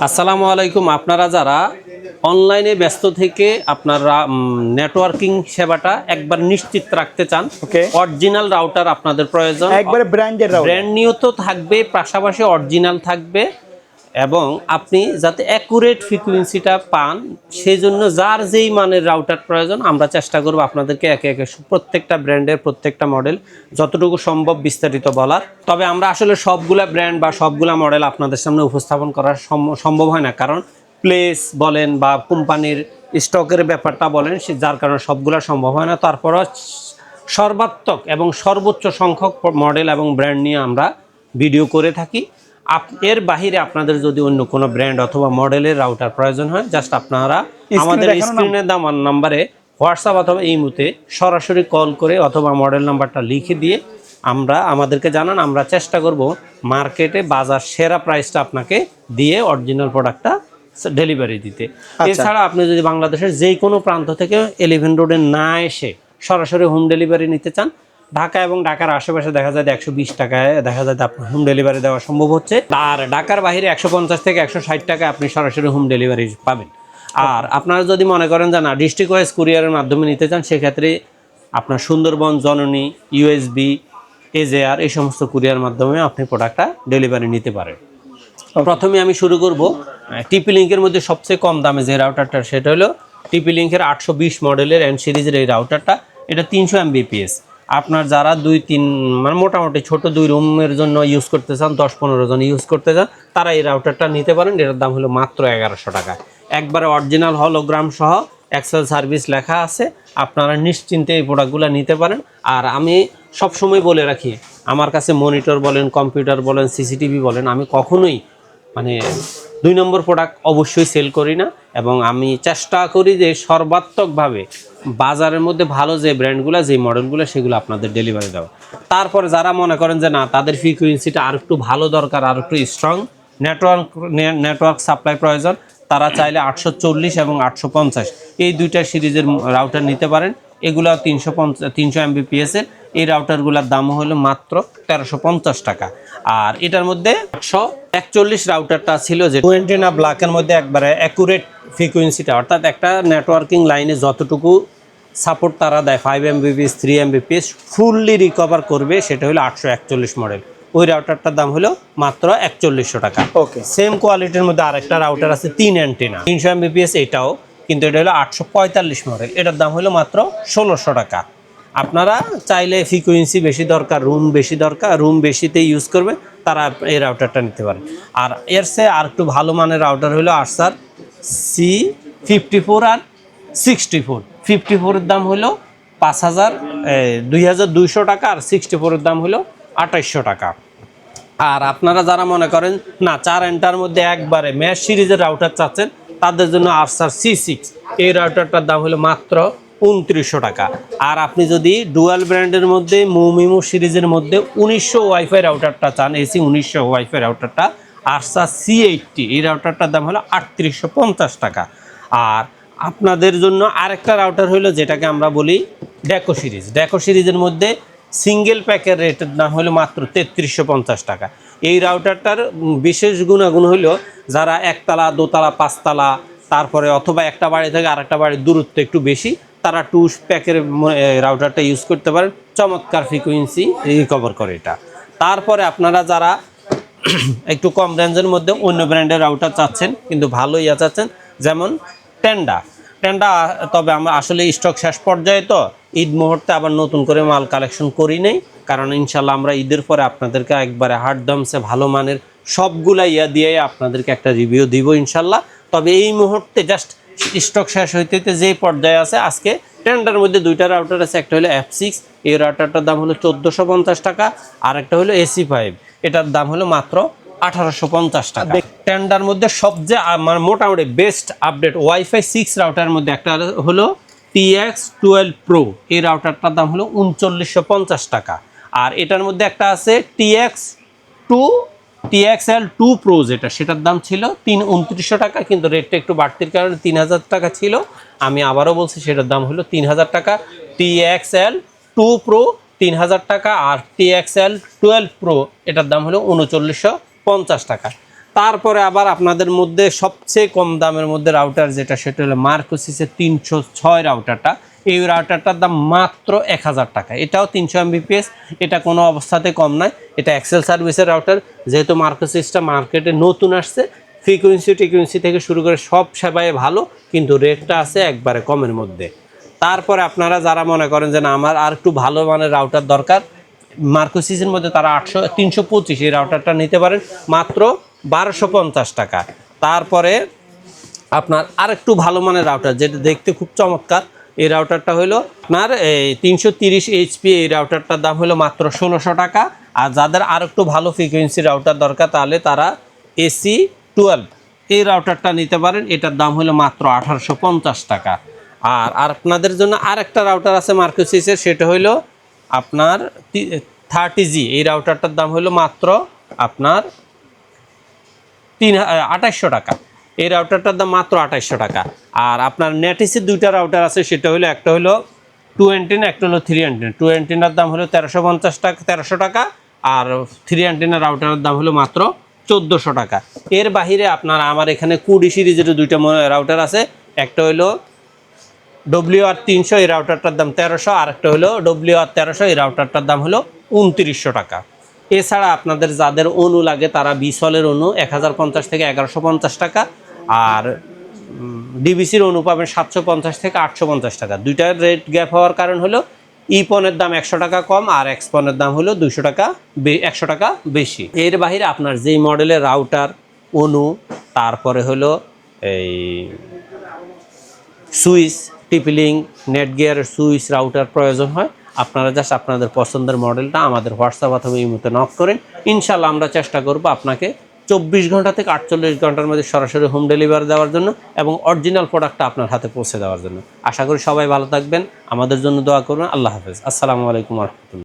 আসসালামু আলাইকুম। আপনারা যারা অনলাইনে ব্যস্ত থেকে আপনারা নেটওয়ার্কিং সেবাটা একবার নিশ্চিত রাখতে চান, ওকে, অরিজিনাল রাউটার আপনাদের প্রয়োজন। একবারে ব্র্যান্ডের রাউটার। ব্র্যান্ড নিউ তো থাকবে, পাশাপাশি অরিজিনাল থাকবে, এবং আপনি যাতে অ্যাকুরেট ফ্রিকোয়েন্সিটা পান সেই জন্য যার যেই মানের রাউটার প্রয়োজন আমরা চেষ্টা করব আপনাদেরকে একে একে প্রত্যেকটা ব্র্যান্ডের প্রত্যেকটা মডেল যতটুকু সম্ভব বিস্তারিত বলার। তবে আমরা আসলে সবগুলা ব্র্যান্ড বা সবগুলা মডেল আপনাদের সামনে উপস্থাপন করা সম্ভব হয় না, কারণ প্লেস বলেন বা কোম্পানির স্টকের ব্যাপারটা বলেন, যার কারণে সবগুলা সম্ভব হয় না। তারপরও সর্বাত্মক এবং সর্বোচ্চ সংখ্যক মডেল এবং ব্র্যান্ড নিয়ে আমরা ভিডিও করে থাকি। এর বাহিরে আপনাদের যদি অন্য কোনো ব্র্যান্ড অথবা মডেলের রাউটার প্রয়োজন হয়, জাস্ট আপনারা আমাদের স্ক্রিনে দেওয়া নাম্বারে হোয়াটসঅ্যাপ অথবা ইমোতে সরাসরি কল করে অথবা মডেল নাম্বারটা লিখে দিয়ে আমাদেরকে জানান। আমরা চেষ্টা করব মার্কেটে বাজার সেরা প্রাইসটা আপনাকে দিয়ে অরিজিনাল প্রোডাক্টটা ডেলিভারি দিতে। এছাড়া আপনি যদি বাংলাদেশের যে কোনো প্রান্ত থেকে 11 রোডে না এসে সরাসরি হোম ডেলিভারি নিতে চান, ঢাকা এবং ঢাকার আশেপাশে দেখা যায় 120 টাকায় দেখা যায় আপনার হোম ডেলিভারি দেওয়া সম্ভব হচ্ছে, আর ঢাকার বাইরে 150 থেকে 160 টাকায় আপনি সরাসরি হোম ডেলিভারি পাবেন। আর আপনারা যদি মনে করেন যে না ডিস্ট্রিক্ট ওয়াইজ কুরিয়ারের মাধ্যমে নিতে চান, সেক্ষেত্রে আপনার সুন্দরবন, জননী, ইউএসবি, এজেআর এই সমস্ত কুরিয়ার মাধ্যমে আপনি প্রোডাক্টটা ডেলিভারি নিতে পারেন। প্রথমে আমি শুরু করব টিপি লিঙ্কের মধ্যে সবচেয়ে কম দামে যে রাউটারটা, সেটা হলো টিপি লিঙ্কের 820 মডেলের এন সিরিজের এই রাউটারটা। এটা 300 Mbps। আপনার যারা 2-3 মানে মোটামুটি ছোট 2 রুমের জন্য ইউজ করতে চান, 10-15 জন ইউজ করতে চান, তারা এই রাউটারটা নিতে পারেন। এটার দাম হলো মাত্র 1100 টাকা। একবারে অরিজিনাল হলোগ্রাম সহ এক্সেল সার্ভিস লেখা আছে। আপনারা নিশ্চিন্তে এই প্রোডাক্টগুলো নিতে পারেন। আর আমি সবসময় বলে রাখি, আমার কাছে মনিটর বলেন, কম্পিউটার বলেন, সিসিটিভি বলেন, আমি কখনোই মানে 2 নম্বর প্রোডাক্ট অবশ্যই সেল করি না, এবং আমি চেষ্টা করি যে সর্বাত্মকভাবে বাজারের মধ্যে ভালো যে ব্র্যান্ডগুলো, যে মডেলগুলো, সেগুলো আপনাদের ডেলিভারি দেওয়া। তারপরে যারা মনে করেন যে না তাদের ফ্রিকোয়েন্সিটা আর একটু ভালো দরকার, আর একটু স্ট্রং নেটওয়ার্ক সাপ্লাই প্রয়োজন, তারা চাইলে 840 এবং 850 এই দুইটা সিরিজের রাউটার নিতে পারেন। এগুলো 300 Mbps এর। এই রাউটারগুলোর দাম হলো মাত্র 1350 টাকা। আর এটার মধ্যে 841 রাউটারটা ছিল যে 20 না ব্ল্যাকের মধ্যে একবারে অ্যাকুরেট ফ্রিকোয়েন্সিটা, অর্থাৎ একটা নেটওয়ার্কিং লাইনে যতটুকু সাপোর্ট তারা দেয় 5 Mbps 3 Mbps ফুললি রিকভার করবে, সেটা হলো 841 মডেল। ওই রাউটারটার দাম হলো মাত্র 4100 টাকা। ওকে, সেম কোয়ালিটির মধ্যে আরেকটা রাউটার আছে 3 অ্যান্টেনা 300 Mbps, এটাও কিন্তু এটা হলো 845 মডেল। এটার দাম হলো মাত্র 1600 টাকা। আপনারা চাইলে ফ্রিকোয়েন্সি বেশি দরকার, রুম বেশিতে ইউজ করবে, তারা এই রাউটারটা নিতে পারে। আর এর চেয়ে আর একটু ভালো মানের রাউটার হলো আরসার C54 আর 64। 54-এর দাম হলো 2200 টাকা, আর 64-এর দাম হলো 2800 টাকা। আর আপনারা যারা মনে করেন না 4 এন্টার মধ্যে একবারে ম্যাশ সিরিজের রাউটার চাচ্ছেন, তাদের জন্য আরসার C6 এই রাউটারটার দাম হলো মাত্র 2900 টাকা। আর আপনি যদি ডুয়াল ব্র্যান্ডের মধ্যে মুমিমু সিরিজের মধ্যে 1900 ওয়াইফাই রাউটারটা চান, এসি 1900 ওয়াইফাই রাউটারটা আরসার C80 এই রাউটারটার দাম হলো 3850 টাকা। আর আপনাদের জন্য আরেকটা রাউটার হলো যেটাকে আমরা বলি ডেকো সিরিজের মধ্যে সিঙ্গেল প্যাকের রেটের দাম হলো মাত্র 3350 টাকা। এই রাউটারটার বিশেষ গুণাগুণ হলো যারা একতলা, দোতলা, পাঁচতলা, তারপরে অথবা একটা বাড়ি থেকে আরেকটা বাড়ির দূরত্ব একটু বেশি, তারা 2 প্যাকের রাউটারটা ইউজ করতে পারেন। চমৎকার ফ্রিকোয়েন্সি রিকভার করে এটা। তারপরে আপনারা যারা একটু কম রেঞ্জের মধ্যে অন্য ব্র্যান্ডের রাউটার চাচ্ছেন কিন্তু ভালো চাচ্ছেন, যেমন টেন্ডা, তবে আমরা আসলে স্টক শেষ পর্যায়ে, তো ঈদ মুহূর্তে আবার নতুন করে মাল কালেকশন করি নেই, কারণ ইনশাল্লাহ আমরা ঈদের পরে আপনাদেরকে একবারে হার্ডদমসে ভালো মানের সবগুলা দিয়ে আপনাদেরকে একটা রিভিউ দিব ইনশাল্লাহ। তবে এই মুহূর্তে জাস্ট স্টক শেষ হইতে যে পর্যায়ে আছে। আজকে টেন্ডার মধ্যে 2টা রাউটার আছে, একটা হলো F6, এই রাউটারটার দাম হলো 1450 টাকা, আর একটা হলো AC5, এটার দাম হলো মাত্র 1850 টাকা। টেন্ডার মধ্যে সবচেয়ে আমার মোটামুটি বেস্ট আপডেট ওয়াইফাই 6 রাউটারের মধ্যে একটা হলো TX12 Pro, এই রাউটারটার দাম হলো 3950 টাকা। আর এটার মধ্যে একটা আছে TXL2 Pro, সেটার দাম ছিল 2900 টাকা, কিন্তু রেটটা একটু বাড়তির কারণে 3000 টাকা ছিল। আমি আবারও বলছি সেটার দাম হলো 3000 টাকা। TXL2 Pro 3000 টাকা, আর TXL12 Pro এটার দাম হলো 3950 টাকা। তারপরে আবার আপনাদের মধ্যে সবচেয়ে কম দামের মধ্যে রাউটার যেটা, সেটা হলো মার্কোসিসের 306 রাউটারটা। এই রাউটারটার দাম মাত্র 1000 টাকা। এটাও 300 Mbps, এটা কোনো অবস্থাতে কম নয়। এটা এক্সেল সার্ভিসের রাউটার। যেহেতু মার্কোসিসটা মার্কেটে নতুন আসছে, ফ্রিকোয়েন্সি থেকে শুরু করে সব সেবায় ভালো, কিন্তু রেটটা আছে একবারে কমের মধ্যে। তারপরে আপনারা যারা মনে করেন যে না আমার আর একটু ভালো মানের রাউটার দরকার, মার্কোসিসের মধ্যে তারা 325 এই রাউটারটা নিতে পারেন মাত্র 1250 টাকা। তারপরে আপনার আরেকটু ভালো মানের রাউটার যেটা দেখতে খুব চমৎকার, এই রাউটারটা হলো আপনার এই 330 HP, এই রাউটারটার দাম হলো মাত্র 1600 টাকা। আর যাদের আরেকটু ভালো ফ্রিকোয়েন্সি রাউটার দরকার, তাহলে তারা AC12 এই রাউটারটা নিতে পারেন। এটার দাম হলো মাত্র 1850 টাকা। আর আপনাদের জন্য আরেকটা রাউটার আছে মার্কোসিসের, সেটা হলো আপনার 30G। এই রাউটারটার দাম হলো মাত্র আপনার 2800 টাকা। এই রাউটারটার দাম মাত্র 2800 টাকা। আর আপনার নেটিসের দুইটা রাউটার আছে, সেটা হলো একটা হলো 2 অ্যান্টেনা, একটা হলো 3 অ্যান্টেনা। 2 অ্যান্টেনার দাম হলো 1300 টাকা, আর 3 অ্যান্টেনা রাউটারের দাম হলো মাত্র 1400 টাকা। এর বাহিরে আপনার আমার এখানে কুডি সিরিজের দুইটা রাউটার আছে। একটা হলো WR300, এই রাউটারটার দাম 1300, আর একটা হলো WR1300, এই রাউটারটার দাম হলো 2900 টাকা। এছাড়া আপনাদের যাদের অনু লাগে, তারা বিসলের অনু 1050 থেকে 1150 টাকা, আর ডিবিসির অনু পাবেন 750 থেকে 850 টাকা। দুইটার রেট গ্যাপ হওয়ার কারণ হলো ইপনের দাম 100 টাকা কম, আর এক্সপনের দাম হলো 100 টাকা বেশি। এর বাইরে আপনার যেই মডেলের রাউটার, অনু, তারপরে হলো এই সুইচ, টিপিলিং, নেটগিয়ার সুইচ রাউটার প্রয়োজন হয়, আপনারা জাস্ট আপনাদের পছন্দের মডেলটা আমাদের হোয়াটসঅ্যাপ অথবা ইমোতে নক করেন। ইনশাল্লাহ আমরা চেষ্টা করব আপনাকে 24 ঘন্টা থেকে 48 ঘন্টার মধ্যে সরাসরি হোম ডেলিভারি দেওয়ার জন্য এবং অরিজিনাল প্রোডাক্টটা আপনার হাতে পৌঁছে দেওয়ার জন্য। আশা করি সবাই ভালো থাকবেন, আমাদের জন্য দোয়া করবেন। আল্লাহ হাফেজ। আসসালামু আলাইকুম ওয়া রাহমাতুল্লাহ।